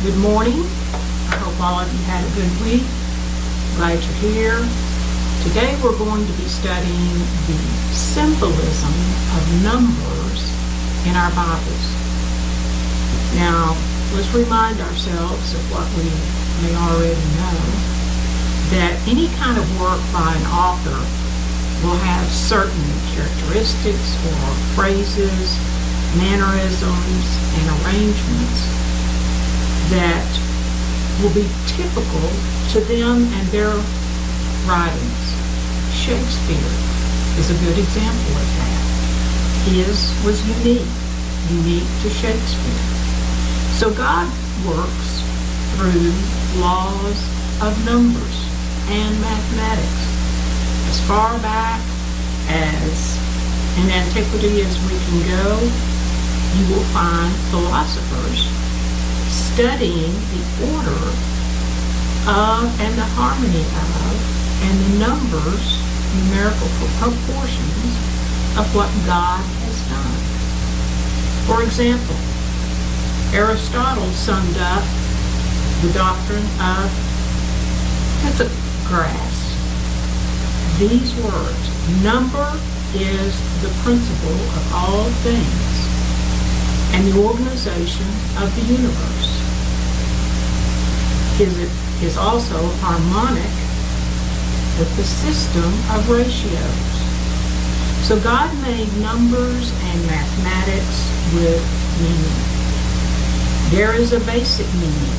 Good morning. I hope all of you had a good week. Glad you're here. Today we're going to be studying the symbolism of numbers in our Bibles. Now, let's remind ourselves of what we may already know, that any kind of work by an author will have certain characteristics or phrases, mannerisms, and arrangements that will be typical to them and their writings. Shakespeare is a good example of that. His was unique to Shakespeare. So God works through laws of numbers and mathematics. As far back as in antiquity as we can go, you will find philosophers studying the order of and the harmony of and the numbers, numerical proportions of what God has done. For example, Aristotle summed up the doctrine of Pythagoras. These words: number is the principle of all things and the organization of the universe. It is also harmonic with the system of ratios. So God made numbers and mathematics with meaning. There is a basic meaning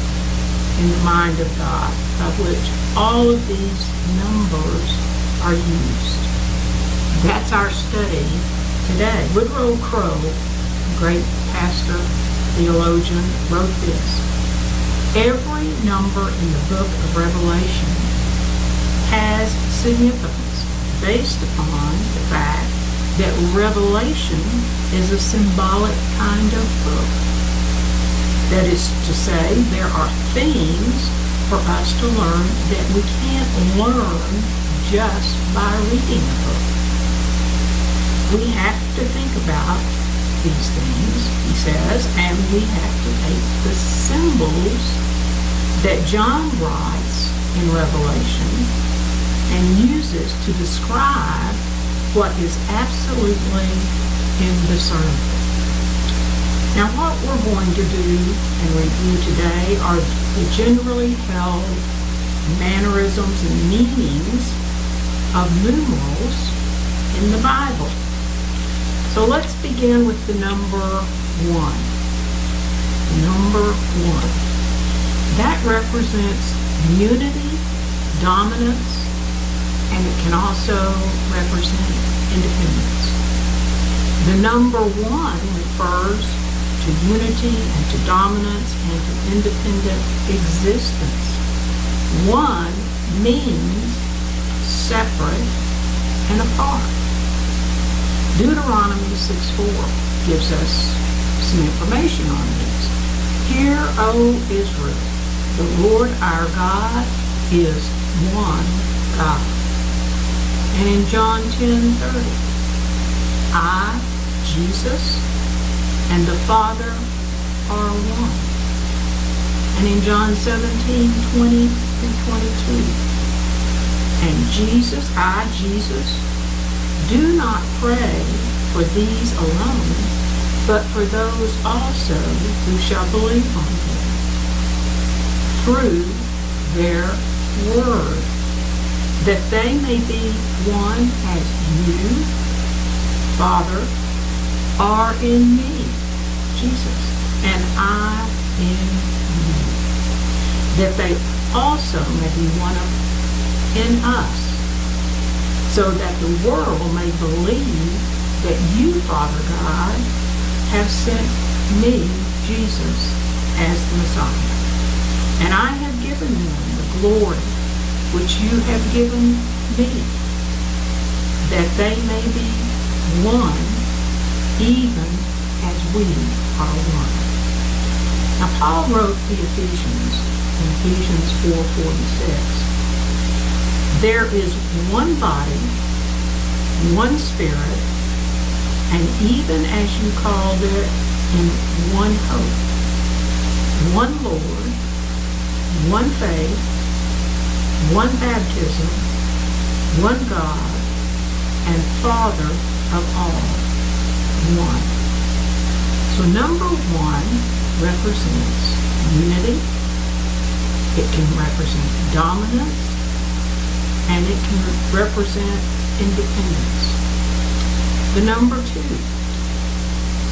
in the mind of God by which all of these numbers are used. That's our study today. Woodrow Crow, great pastor, theologian, wrote this: every number in the book of Revelation has significance based upon the fact that Revelation is a symbolic kind of book. That is to say, there are things for us to learn that we can't learn just by reading a book. We have to think about these things, he says, and we have to take the symbols that John writes in Revelation and uses to describe what is absolutely indiscernible. Now, what we're going to do and review today are the generally held mannerisms and meanings of numerals in the Bible. So let's begin with the number 1. Number 1. That represents unity, dominance, and it can also represent independence. The number 1 refers to unity and to dominance and to independent existence. 1 means separate and apart. Deuteronomy 6:4 gives us some information on this. Hear, O Israel, the Lord our God is one God. And in John 10:30, I, Jesus, and the Father are one. And in John 17:20 and 22, and Jesus, I, Jesus, do not pray for these alone, but for those also who shall believe on him through their word, that they may be one as you, Father, are in me, Jesus, and I in you, that they also may be one in us, so that the world may believe that you, Father God, have sent me, Jesus, as the Messiah. And I have given them the glory which you have given me, that they may be one, even as we are one. Now, Paul wrote the Ephesians in Ephesians 4:46. There is one body, one Spirit, and even as you called it in one hope, one Lord, one faith, one baptism, one God, and Father of all, one. So number one represents unity, it can represent dominance, and it can represent independence. The number two.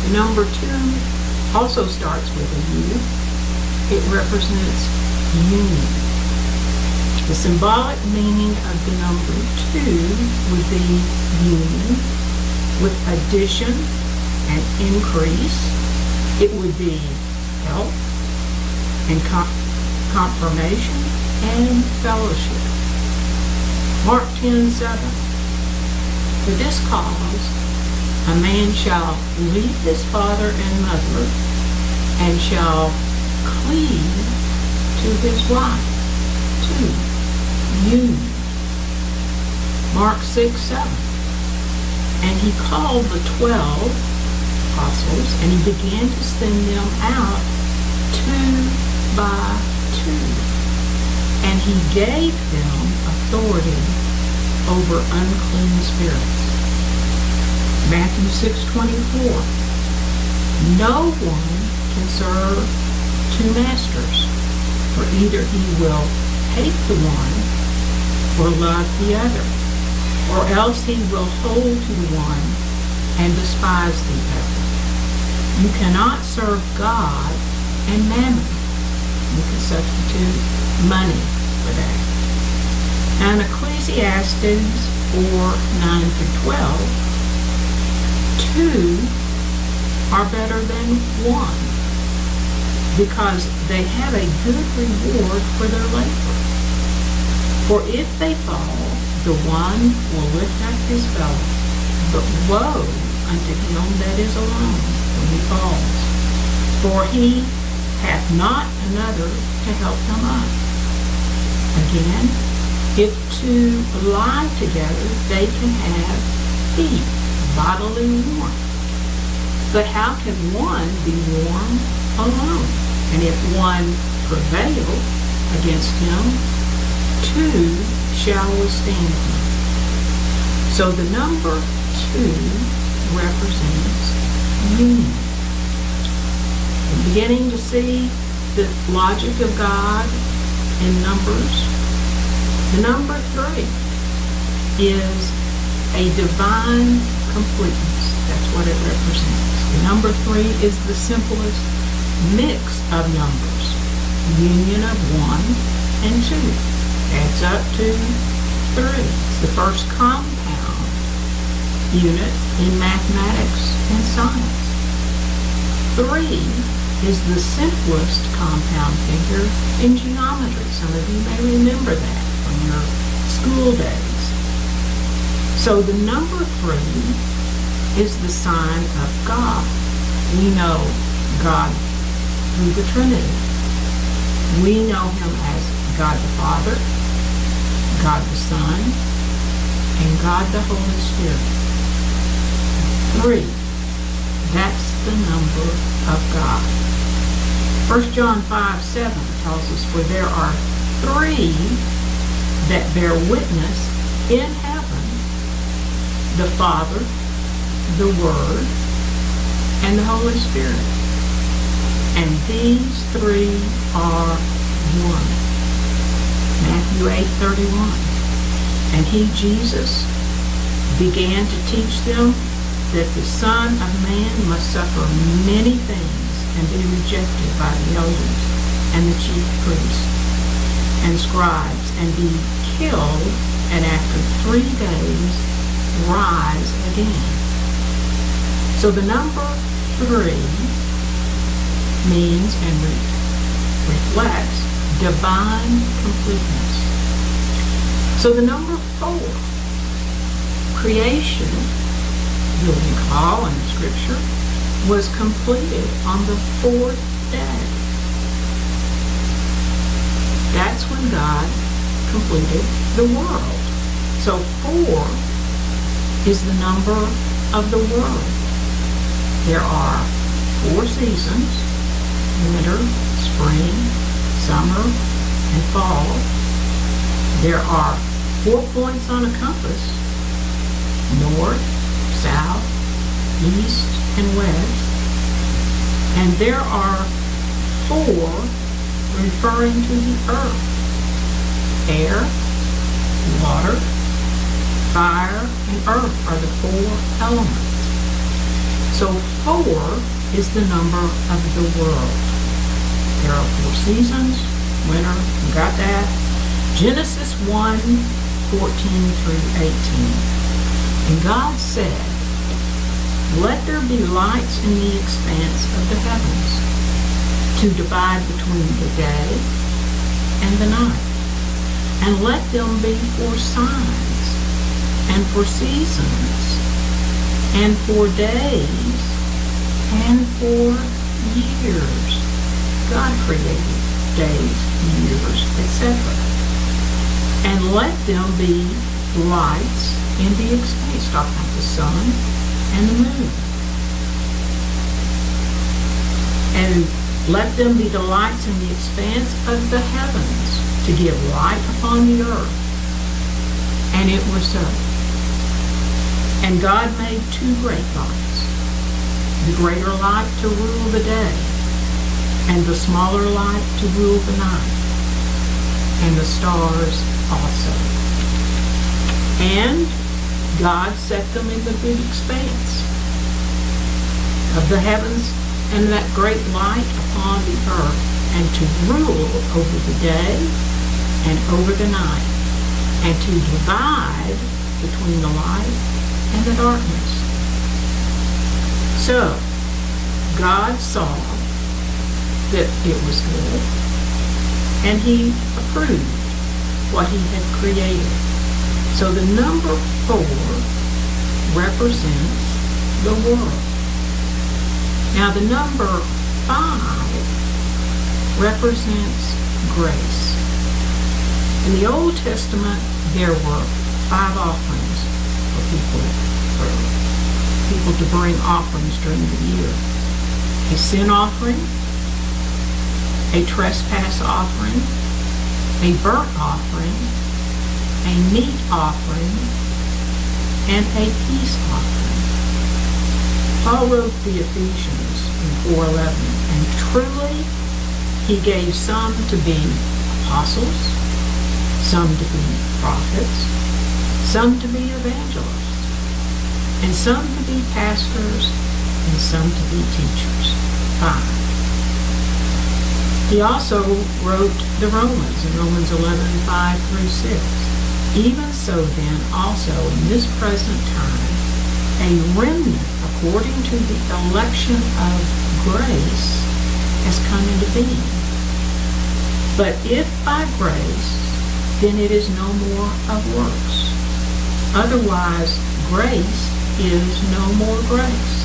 The number two also starts with a U. It represents union. The symbolic meaning of the number two would be union with addition and increase. It would be help and confirmation and fellowship. Mark 10:7. For this cause a man shall leave his father and mother and shall cleave to his wife. 2. Union. Mark 6:7. And he called the 12 apostles, and he began to send them out 2 by 2. And he gave them authority over unclean spirits. Matthew 6:24. No one can serve two masters, for either he will hate the one or love the other, or else he will hold to the one and despise the other. You cannot serve God and mammon. You can substitute money for that. Now in Ecclesiastes 4:9-12, 2 are better than 1 because they have a good reward for their labor. For if they fall, the one will lift up his fellow, but woe unto him that is alone when he falls. For he hath not another to help him up. Again, if two lie together, they can have heat, bodily warmth. But how can one be warm alone? And if one prevail against him, 2 shall withstand him. So the number 2 represents union. We're beginning to see the logic of God in numbers. The number 3 is a divine completeness. That's what it represents. The number 3 is the simplest mix of numbers. Union of 1 and 2 adds up to 3. It's the first compound unit in mathematics and science. 3 is the simplest compound figure in geometry. Some of you may remember that from your school days. So the number 3 is the sign of God. We know God through the Trinity. We know him as God the Father, God the Son, and God the Holy Spirit. 3. That's the number of God. 1 John 5:7 tells us, for there are 3 that bear witness in heaven, the Father, the Word, and the Holy Spirit. And these 3 are one. Matthew 8:31. And he, Jesus, began to teach them that the Son of Man must suffer many things and be rejected by the elders and the chief priests and scribes and be killed, and after 3 days rise again. So the number 3 means and reflects divine completeness. So the number 4, creation, you'll recall in the scripture, was completed on the 4th day. That's when God completed the world. So 4 is the number of the world. There are 4 seasons: winter, spring, summer, and fall. There are 4 points on a compass: north, south, east, and west. And there are 4 referring to the earth: air, water, fire, and earth are the 4 elements. So 4 is the number of the world. There are 4 seasons: winter, you got that? Genesis 1:14 through 18. And God said, "Let there be lights in the expanse of the heavens, to divide between the day and the night. And let them be for signs, and for seasons, and for days, and for years." God created days, years, etc. "And let them be lights in the expanse," talking about the sun and the moon. "And let them be the lights in the expanse of the heavens, to give light upon the earth." And it was so. And God made 2 great lights: the greater light to rule the day, and the smaller light to rule the night, and the stars also. And God set them in the big expanse of the heavens, and that great light upon the earth, and to rule over the day and over the night, and to divide between the light and the darkness. So God saw that it was good, and he approved what he had created. So the number 4 represents the world. Now the number 5 represents grace. In the Old Testament, there were 5 offerings for people to bring offerings during the year: a sin offering, a trespass offering, a burnt offering, a meat offering, and a peace offering. Paul wrote the Ephesians in 4:11, "And truly he gave some to be apostles, some to be prophets, some to be evangelists, and some to be pastors, and some to be teachers." 5. He also wrote the Romans in Romans 11:5 through 6. "Even so then also in this present time a remnant according to the election of grace has come into being. But if by grace, then it is no more of works. Otherwise grace is no more grace.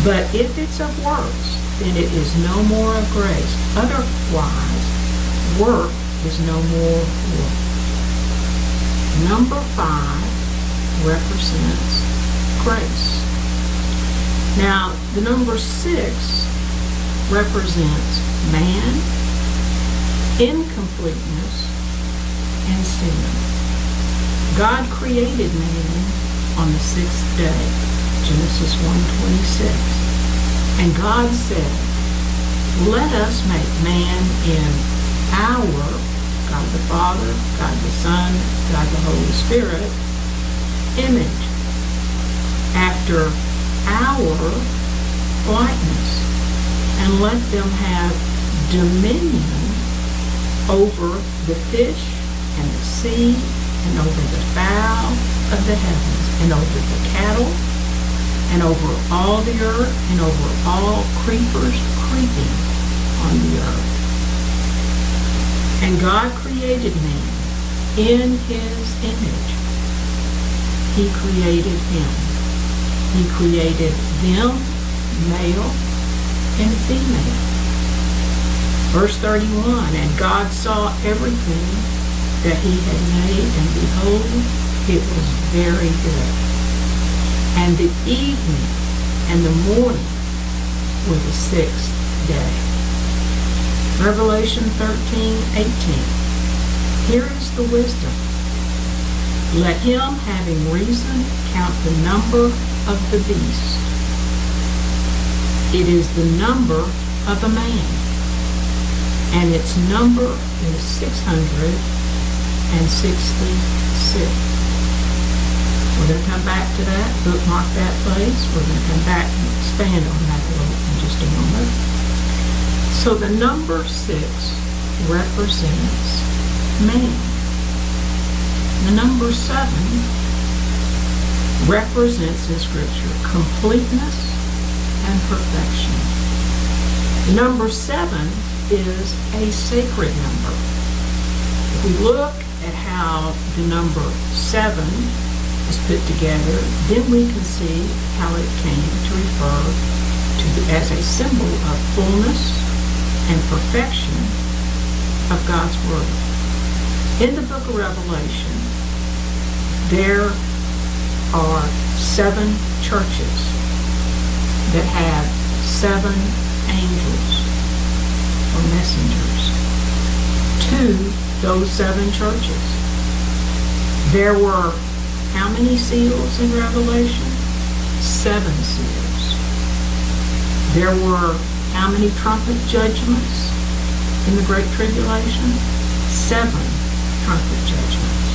But if it's of works, then it is no more of grace. Otherwise, work is no more work." Number 5 represents grace. Now, the number 6 represents man, incompleteness, and sin. God created man on the 6th day, Genesis 1:26. And God said, "Let us make man in our," God the Father, God the Son, God the Holy Spirit, "image, after our likeness, and let them have dominion over the fish and the sea, and over the fowl of the heavens, and over the cattle, and over all the earth, and over all creepers creeping on the earth." And God created man in his image. He created him. He created them, male and female. Verse 31, "And God saw everything that he had made, and behold, it was very good. And the evening and the morning were the 6th day." Revelation 13:18. Here is the wisdom. Let him having reason count the number of the beast. It is the number of a man, and its number is 666. We're going to come back to that, bookmark that place. We're going to come back and expand on that a little in just a moment. So the number 6 represents man. The number 7 represents in Scripture completeness and perfection. Number 7 is a sacred number. If we look at how the number 7 is put together, then we can see how it came to refer to as a symbol of fullness and perfection of God's Word. In the book of Revelation, there are 7 churches that have 7 angels or messengers to those 7 churches. There were how many seals in Revelation? 7 seals. There were how many trumpet judgments in the Great Tribulation? 7 trumpet judgments.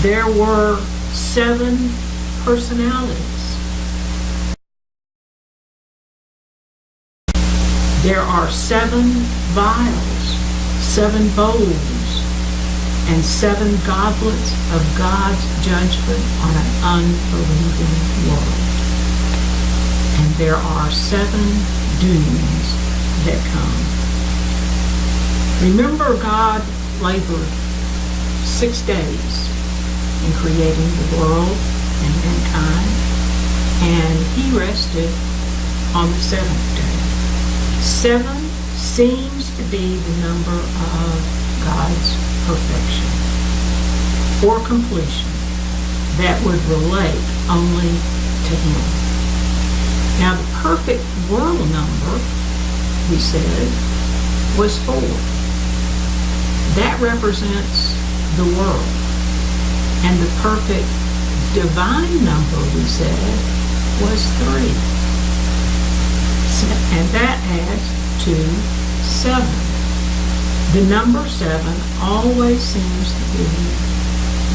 There were 7 personalities. There are 7 vials, 7 bowls, and 7 goblets of God's judgment on an unbelieving world. And there are 7 dooms that come. Remember, God labored 6 days in creating the world and mankind, and he rested on the 7th day. 7 seems to be the number of God's perfection or completion that would relate only to him. Now, the perfect world number, we said, was 4. That represents the world. And the perfect divine number, we said, was 3. And that adds to 7. The number 7 always seems to be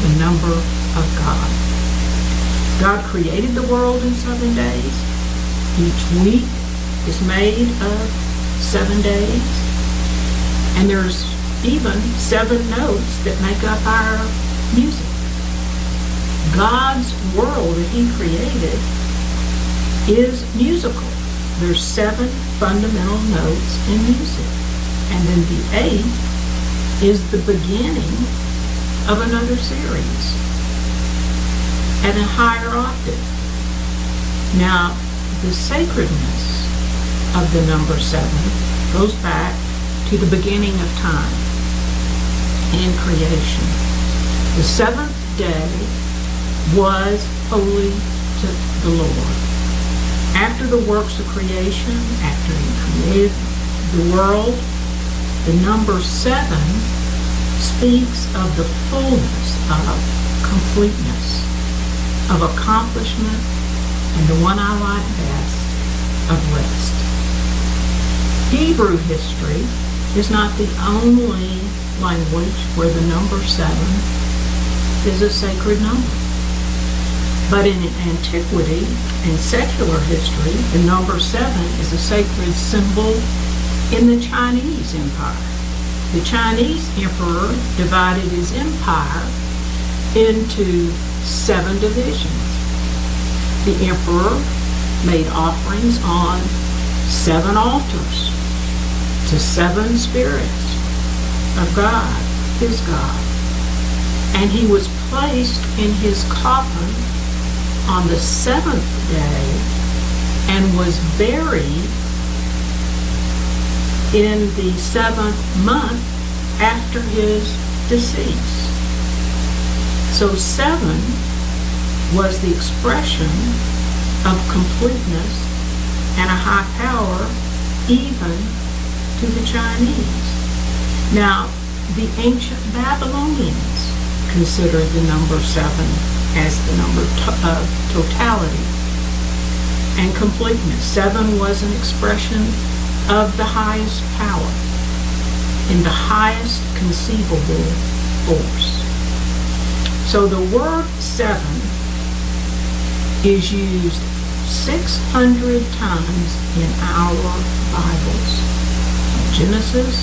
the number of God. God created the world in 7 days. Each week is made of 7 days. And there's even 7 notes that make up our music. God's world that he created is musical. There's 7 fundamental notes in music. And then the 8th is the beginning of another series at a higher octave. Now, the sacredness of the number 7 goes back to the beginning of time and creation. The 7th day was holy to the Lord. After the works of creation, after he created the world, the number 7 speaks of the fullness of completeness, of accomplishment, and the one I like best, of rest. Hebrew history is not the only language where the number 7 is a sacred number. But in antiquity and secular history, the number 7 is a sacred symbol in the Chinese Empire. The Chinese emperor divided his empire into 7 divisions. The emperor made offerings on 7 altars to 7 spirits of God, his God. And he was placed in his coffin on the 7th day and was buried in the 7th month after his decease. So 7 was the expression of completeness and a high power even to the Chinese. Now, the ancient Babylonians considered the number 7 as the number of totality and completeness. 7 was an expression of the highest power in the highest conceivable force. So the word 7 is used 600 times in our Bibles. Genesis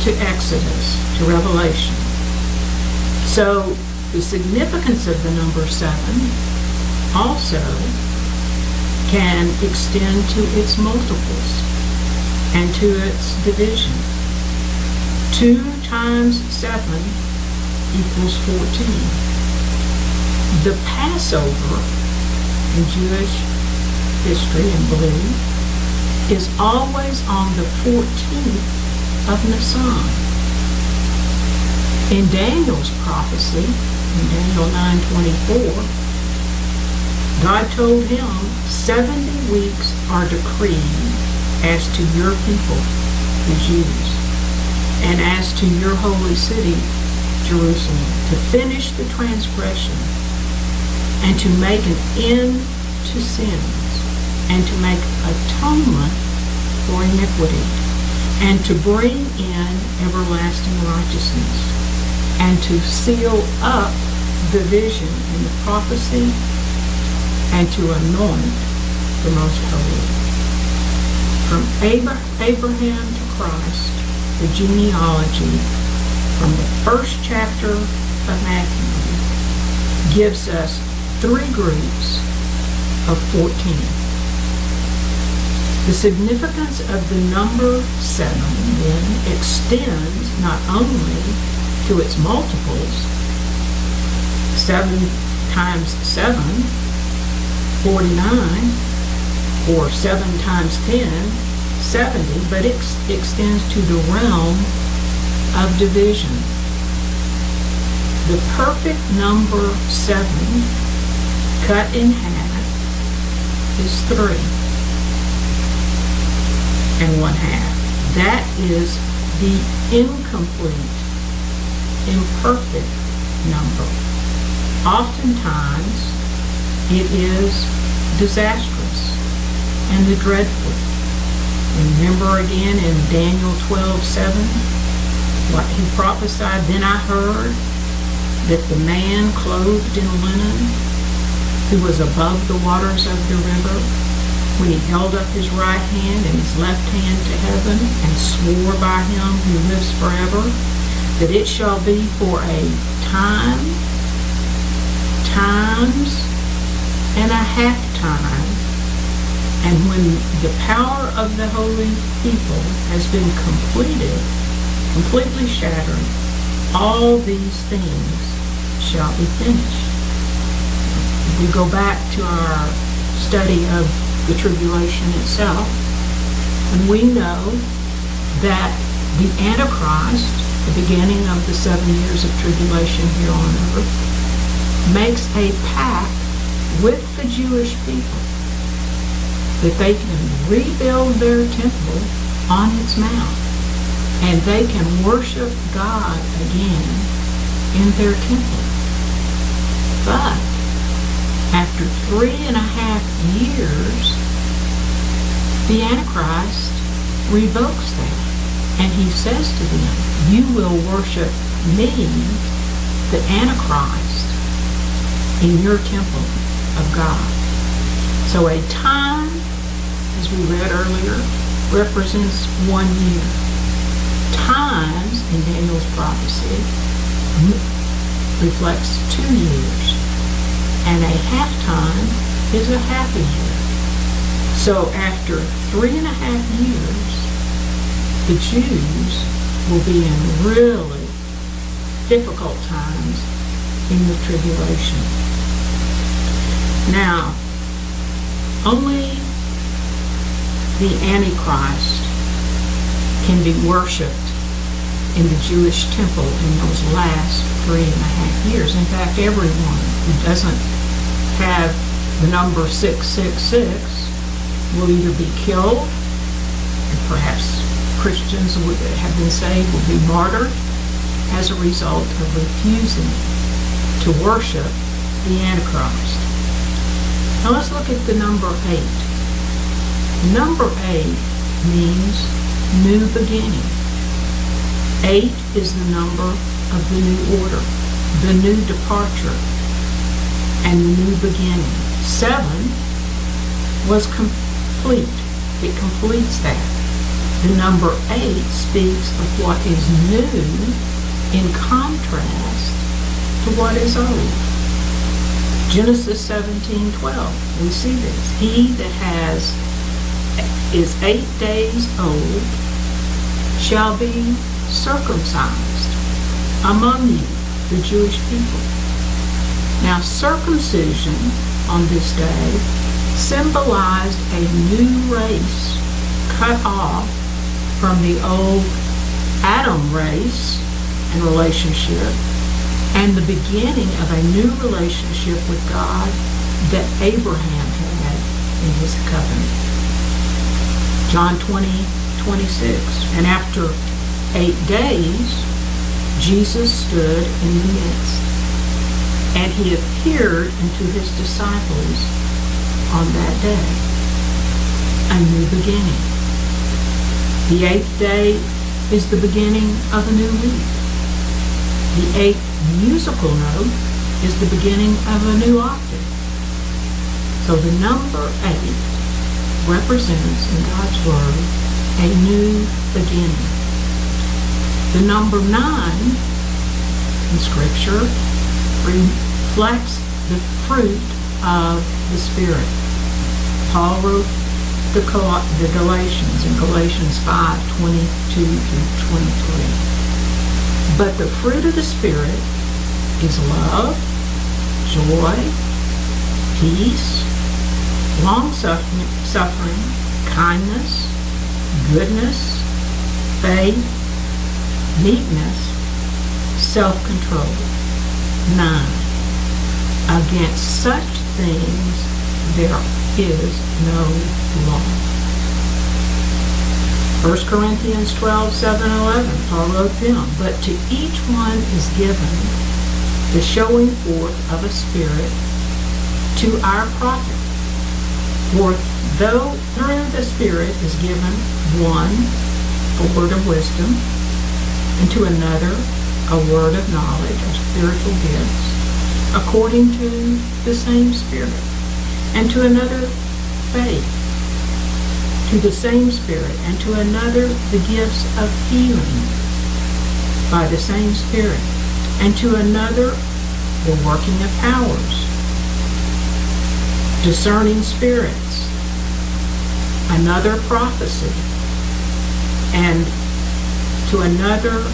to Exodus to Revelation. So the significance of the number 7 also can extend to its multiples and to its division. 2 times 7 equals 14. The Passover in Jewish history and belief is always on the 14th of Nisan. In Daniel's prophecy, in Daniel 9:24, God told him 70 weeks are decreed as to your people, the Jews, and as to your holy city, Jerusalem, to finish the transgression and to make an end to sins and to make atonement for iniquity and to bring in everlasting righteousness and to seal up the vision and the prophecy and to anoint the most holy. From Abraham to Christ, the genealogy from the first chapter of Matthew gives us 3 groups of 14. The significance of the number 7 then extends not only to its multiples, 7 times 7, 49, or 7 times 10, 70, but it extends to the realm of division. The perfect number 7 cut in half is 3 and 1/2. That is the incomplete, imperfect number. Oftentimes, it is disastrous and the dreadful. Remember again in Daniel 12:7, what he prophesied, "Then I heard that the man clothed in linen, who was above the waters of the river, when he held up his right hand and his left hand to heaven, and swore by him who lives forever, that it shall be for a time, times, and a half time, and when the power of the holy people has been completely shattered, all these things shall be finished." If we go back to our study of the tribulation itself, and we know that the Antichrist, the beginning of the 7 years of tribulation here on earth, makes a pact with the Jewish people that they can rebuild their temple on its mount, and they can worship God again in their temple. But after 3.5 years, the Antichrist revokes that, and he says to them, "You will worship me, the Antichrist, in your temple of God." So a time, as we read earlier, represents 1 year. Times in Daniel's prophecy reflects 2 years, and a half-time is a half a year. So after 3.5 years, the Jews will be in really difficult times in the tribulation. Now, only the Antichrist can be worshipped in the Jewish temple in those last 3.5 years. In fact, everyone who doesn't have the number 666 will either be killed, perhaps Christians would have been saved will be martyred as a result of refusing to worship the Antichrist. Now let's look at the number 8. Number 8 means new beginning. 8 is the number of the new order, the new departure, and the new beginning. 7 was complete. It completes that. The number 8 speaks of what is new in contrast to what is old. Genesis 17:12, we see this. He that is 8 days old shall be circumcised among you, the Jewish people. Now, circumcision on this day symbolized a new race cut off from the old Adam race and relationship, and the beginning of a new relationship with God that Abraham had in his covenant. John 20:26. And after 8 days, Jesus stood in the midst, and he appeared unto his disciples on that day. A new beginning. The 8th day is the beginning of a new week. The 8th musical note is the beginning of a new octave. So the number 8 represents in God's Word a new beginning. The number 9 in Scripture reflects the fruit of the Spirit. Paul wrote the Galatians in Galatians 5:22 through 23. But the fruit of the Spirit is love, joy, peace, long-suffering, kindness, goodness, faith, meekness, self-control. 9. Against such things there is no law. 1 Corinthians 12:7-11, Paul wrote them, but to each one is given the showing forth of a Spirit to our profit. For though through the Spirit is given one a word of wisdom, and to another a word of knowledge or spiritual gifts, according to the same Spirit, and to another faith, to the same Spirit, and to another the gifts of healing by the same Spirit, and to another the working of powers, discerning spirits, another prophecy, and to another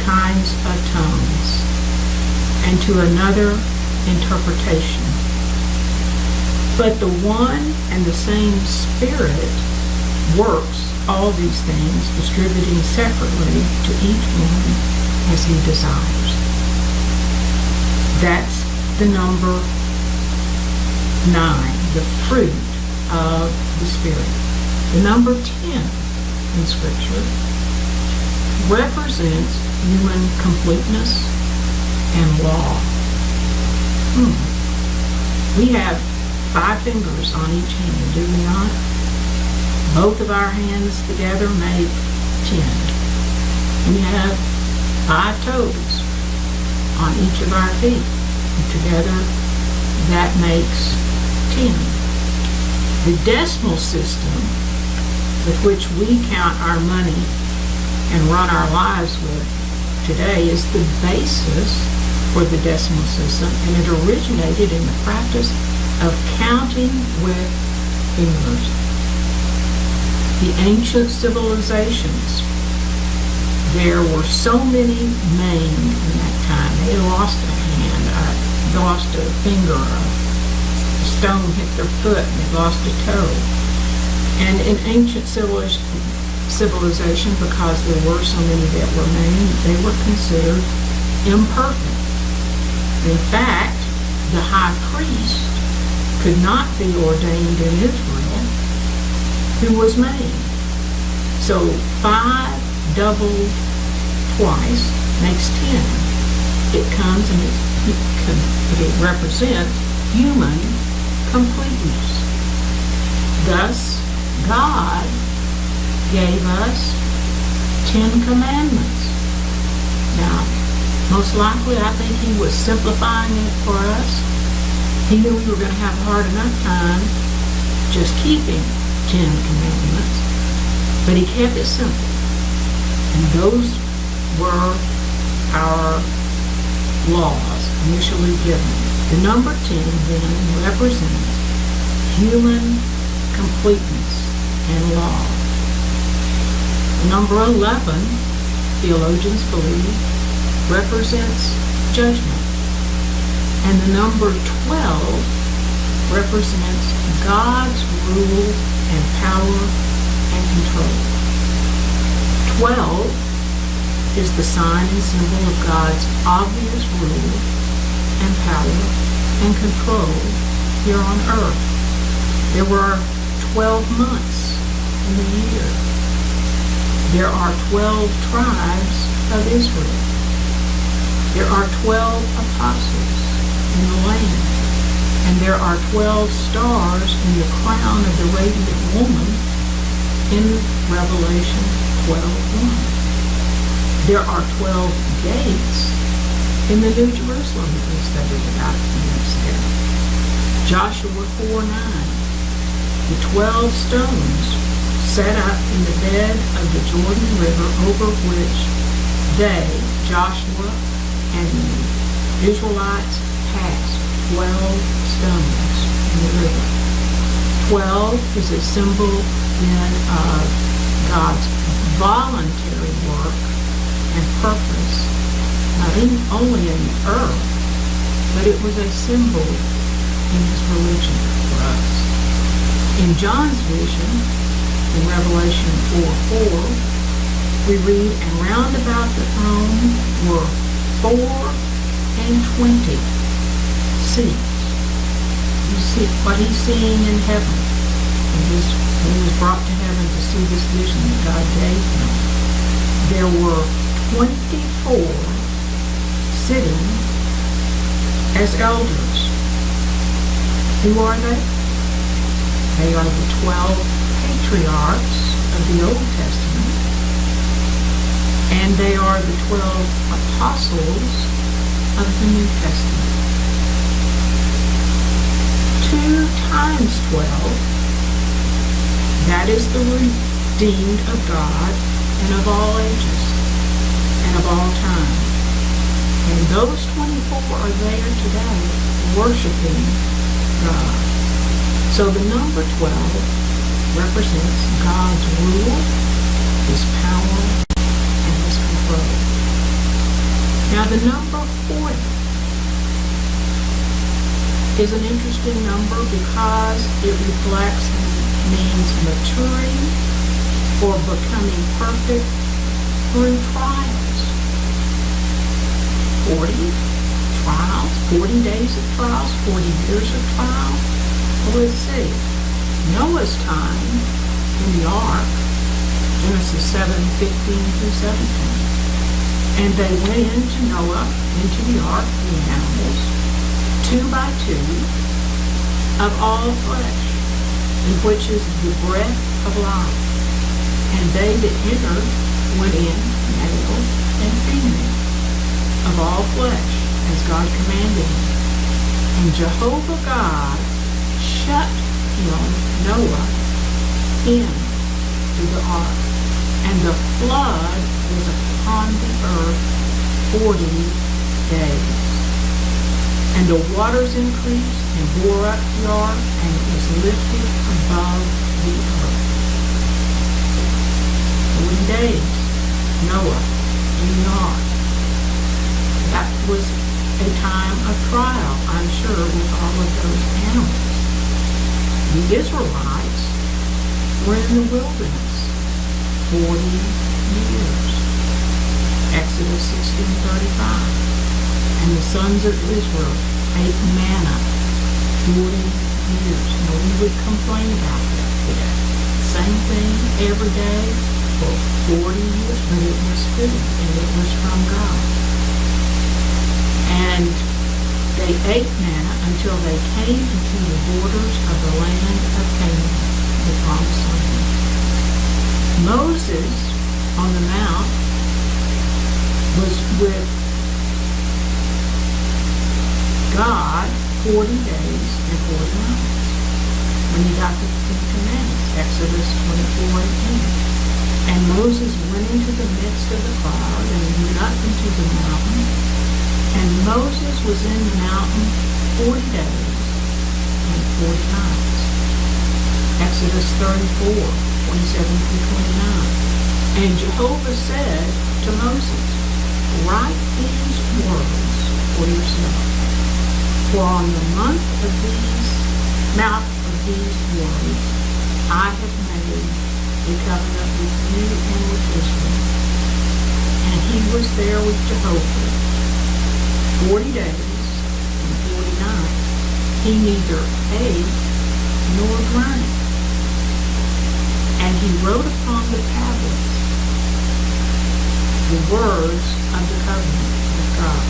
kinds of tongues, and to another interpretation. But the one and the same Spirit works all these things, distributing separately to each one as he desires. That's the number 9, the fruit of the Spirit. The number 10 in Scripture represents human completeness and law. We have 5 fingers on each hand, do we not? Both of our hands together make 10. We have 5 toes on each of our feet. And together, that makes 10. The decimal system with which we count our money and run our lives with today is the basis for the decimal system, and it originated in the practice of counting with fingers. The ancient civilizations, there were so many maimed in that time. They lost a hand, lost a finger, a stone hit their foot, and they lost a toe. And in ancient civilization, because there were so many that were maimed, they were considered imperfect. In fact, the high priest could not be ordained in Israel who was maimed. So 5 doubled twice makes 10. It comes and it represents human completeness. Thus, God gave us 10 commandments. Now, most likely, I think he was simplifying it for us. He knew we were going to have a hard enough time just keeping 10 commandments, but he kept it simple. And those were our laws initially given. The number 10 then represents human completeness and law. The number 11, theologians believe, represents judgment. And the number 12 represents God's rule and power and control. 12 is the sign and symbol of God's obvious rule and power and control here on earth. There were 12 months in the year. There are 12 tribes of Israel. There are 12 apostles in the land. And there are 12 stars in the crown of the radiant woman in Revelation 12:1. There are 12 gates in the New Jerusalem that we studied about minutes ago. Joshua 4:9. The 12 stones set up in the bed of the Jordan River over which they, Joshua and the Israelites, passed 12 stones in the river. 12 is a symbol then of God's voluntary work and purpose, not only in the earth, but it was a symbol in his religion for us. In John's vision, in Revelation 4:4, we read, and round about the throne were 24 seats. You see what he's seeing in heaven. When he was brought to heaven to see this vision that God gave him, there were 24 sitting as elders. Who are they? They are the 12 patriarchs of the Old Testament, and they are the 12 apostles of the New Testament. 2 times 12, that is the redeemed of God and of all ages and of all time. And those 24 are there today worshiping God. So the number 12 represents God's rule, his power, and his control. Now the number 40 is an interesting number because it reflects and means maturing or becoming perfect through trials. 40 trials, 40 days of trials, 40 years of trials. Well, let's see. Noah's time in the ark, Genesis 7:15-17. And they went into Noah, into the ark, the animals, 2 by 2, of all flesh, in which is the breath of life. And they that entered went in, male and female, of all flesh, as God commanded him. And Jehovah God shut him, Noah, into the ark, and the flood was upon the earth 40 days. And the waters increased and bore up the ark, and it was lifted above the earth. 40 days, Noah in the ark. That was a time of trial, I'm sure, with all of those animals. The Israelites were in the wilderness 40 years. Exodus 16:35. And the sons of Israel ate manna 40 years. Now we would complain about that today. Same thing every day, for 40 years, but it was food, and it was from God. And they ate manna until they came into the borders of the land of Canaan, the promised land. Moses on the mount was with God 40 days and 40 nights when he got the Ten Commandments, Exodus 24:18. And Moses went into the midst of the cloud and went up into the mountain. And Moses was in the mountain 40 days and 40 nights. Exodus 34:27-29. And Jehovah said to Moses, write these words for yourself. For on the mouth of these words I have made a covenant with you and with Israel. And he was there with Jehovah 40 days and 40 nights. He neither ate nor drank. And he wrote upon the tablets the words of the covenant of God,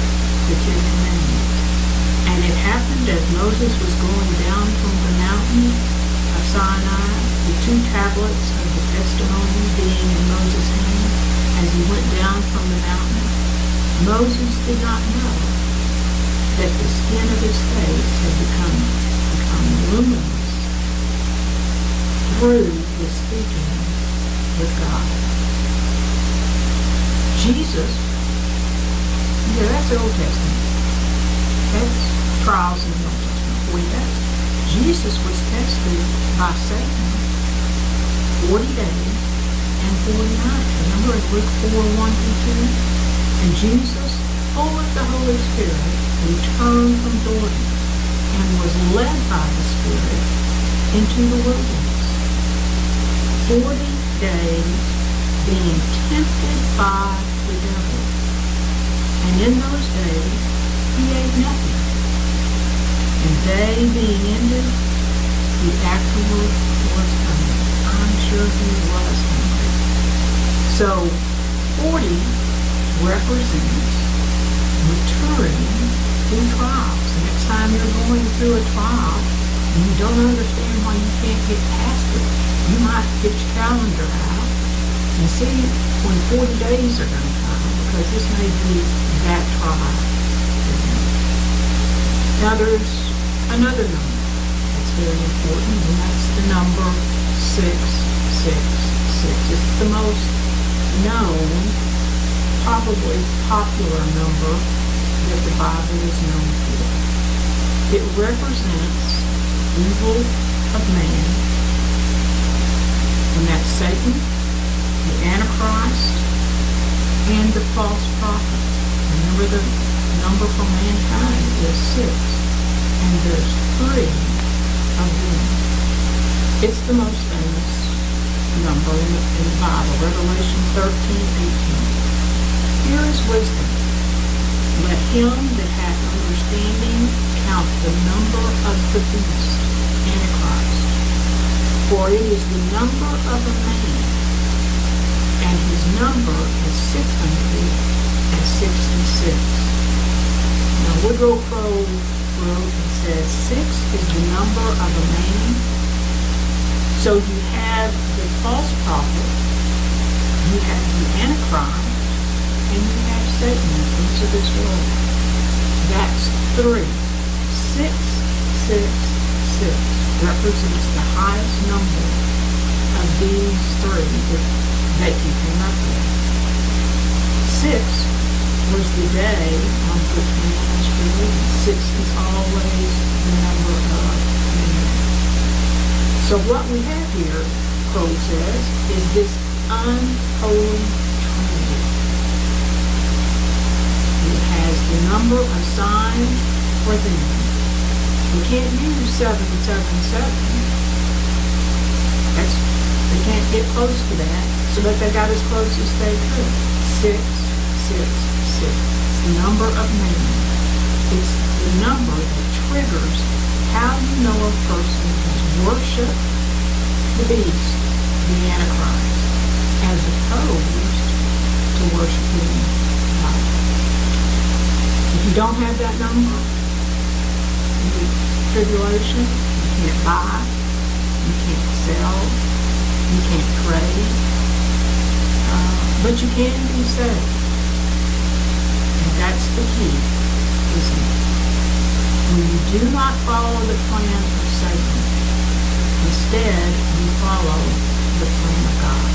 the Ten Commandments. And it happened as Moses was going down from the mountain of Sinai, the two tablets of the testimony being in Moses' hand, as he went down from the mountain, Moses did not know that the skin of his face had become luminous through his speaking with God. Jesus, that's the Old Testament. That's trials in the Old Testament, 40 days. Jesus was tested by Satan 40 days and 40 nights. Remember in Luke 4:1-2? And Jesus, full of the Holy Spirit, returned from Jordan and was led by the Spirit into the wilderness. 40 days being tempted by the devil. And in those days he ate nothing. And they being ended, he afterward was hungry. I'm sure he was hungry. So 40 represents maturing through trials. The next time you're going through a trial and you don't understand why you can't get past it, you might get your calendar out and see when 40 days are going to come, because this may be that trial. Now there's another number that's very important, and that's the number 666. It's the most known, probably popular number that the Bible is known for. It represents evil of man, and that's Satan, the Antichrist, and the false prophet. Remember, the number for mankind is 6, and there's 3 of them. It's the most famous number in the Bible, Revelation 13:18. Here is wisdom. Let him that hath understanding count the number of the beast, Antichrist. For it is the number of a man, and his number is 666. Now Woodrow Crowe wrote and says 6 is the number of a man. So you have the false prophet, you have the Antichrist, and you have Satan, the prince of this world. That's 3. 666 represents the highest number of these 3 that you came up with. 6 was the day on which man was created. 6 is always the number of man. So what we have here, Crowe says, is this unholy trinity. It has the number assigned for them. We can't use 777. They can't get close to that, so but they got as close as they could. 666. It's the number of man. It's the number that triggers how you know a person has worshipped the beast the Antichrist, as opposed to worshiping God. If you don't have that number, in the tribulation, you can't buy, you can't sell, you can't trade, but you can be saved. And that's the key, isn't it? When you do not follow the plan of Satan, instead you follow the plan of God.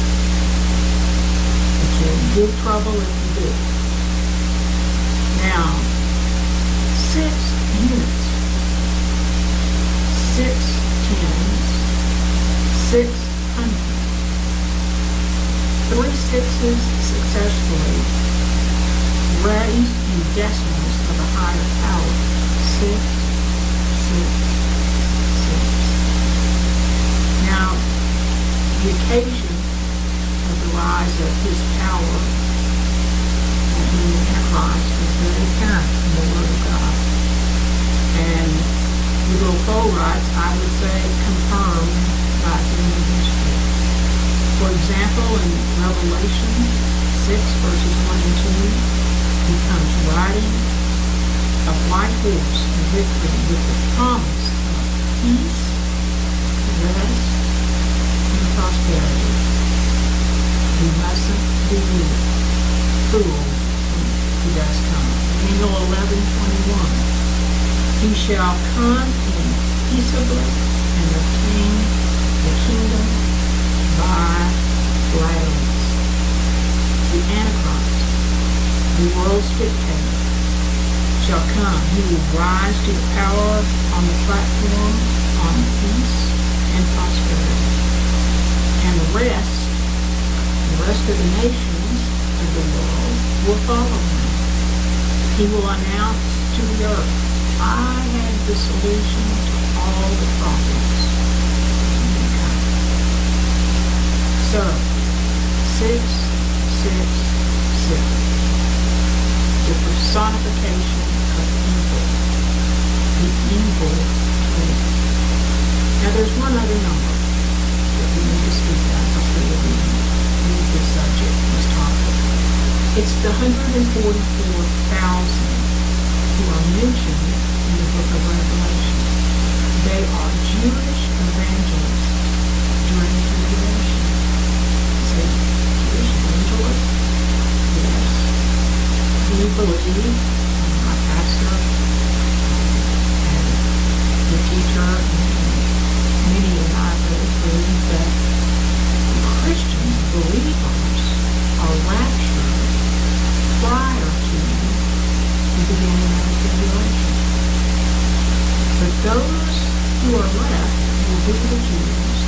It can give trouble if you do. Now, 6 units, 6 tens, 6 hundreds, 3 sixes successfully raised in decimals of a higher power. 6, 6, 6. Now, the occasion of the rise of his power and being the Antichrist is very apparent in the Word of God. And Little Cole writes, I would say, confirmed by human history. For example, in Revelation 6, verses 1 and 2, he comes riding a white horse in victory with the promise of peace, rest, and prosperity. We mustn't be fooled when he does come. Daniel 11:21. He shall come in peaceably and obtain the kingdom by gladness. The Antichrist, the world's dictator, shall come. He will rise to the power on the platform on peace and prosperity. And the rest of the nations of the world will follow him. He will announce to the earth, I have the solution to all the problems of mankind. So, 6, 6, 6. The personification of evil. The evil twin. Now there's one other number that we need to speak of before we leave this subject, this topic. It's the 144,000 who are mentioned in the book of Revelation. They are Jewish evangelists during the tribulation. Say, Jewish evangelists? Yes. We believe, my pastor and the teacher and many in our faith believe that Christian believers are raptured prior to the beginning of the tribulation. But those who are left will be the Jews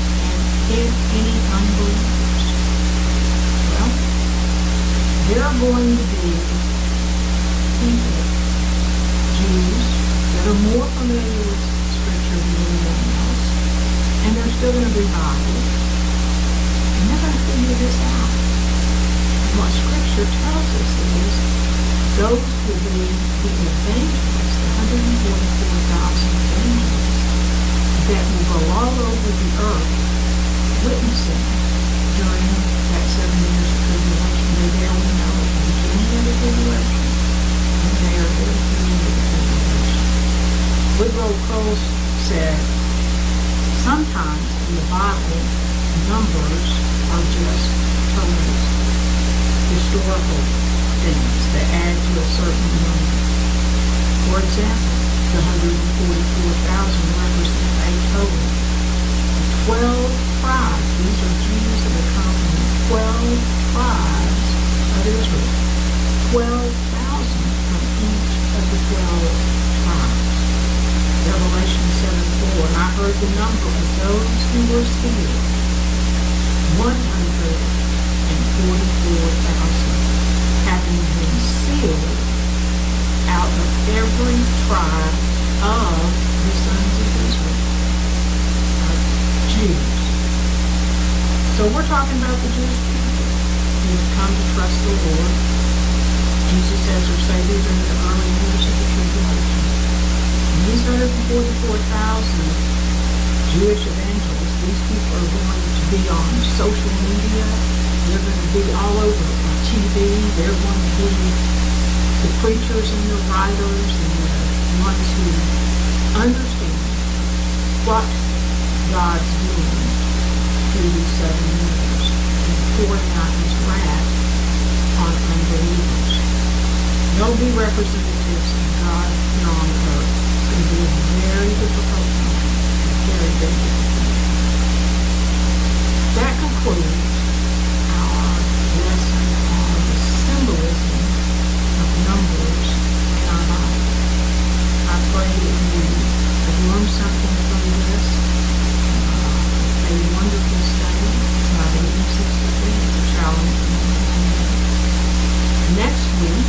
and any unbelievers. Well, there are going to be people, Jews, that are more familiar with Scripture than anyone else, and they're still going to be Bible, and they're going to figure this out. And what Scripture tells us is those will be the evangelists, the 144,000 evangelists, that will go all over the earth witnessing during that 7 years of tribulation. They're there, we know, at the beginning of the tribulation, and they are there at the end of the tribulation. Woodrow Cole said, sometimes in the Bible, numbers are just totals, historical things that add to a certain number. For example, the 144,000 represent a total of 12 tribes. These are Jews that have come from 12 tribes of Israel. 12,000 from each of the 12 tribes. Revelation 7:4, and I heard the number of those who were sealed, 144,000, having been sealed out of every tribe of the sons of Israel, Jews. So we're talking about the Jewish people who have come to trust the Lord. Jesus says are Savior during the early years of the tribulation. And these 144,000 Jewish evangelists, these people are going to be on social media. They're going to be all over TV. They're going to be the preachers and the writers and the ones who understand what God's doing through these 7 years and pouring out his wrath on unbelievers. They'll be representatives of God here on earth. It's going to be a very difficult time. Very, very difficult. That concludes our lesson on the symbolism of numbers in our Bible. I pray that you have learned something from this. A wonderful study. It's not an easy study. It's a challenge. Next week,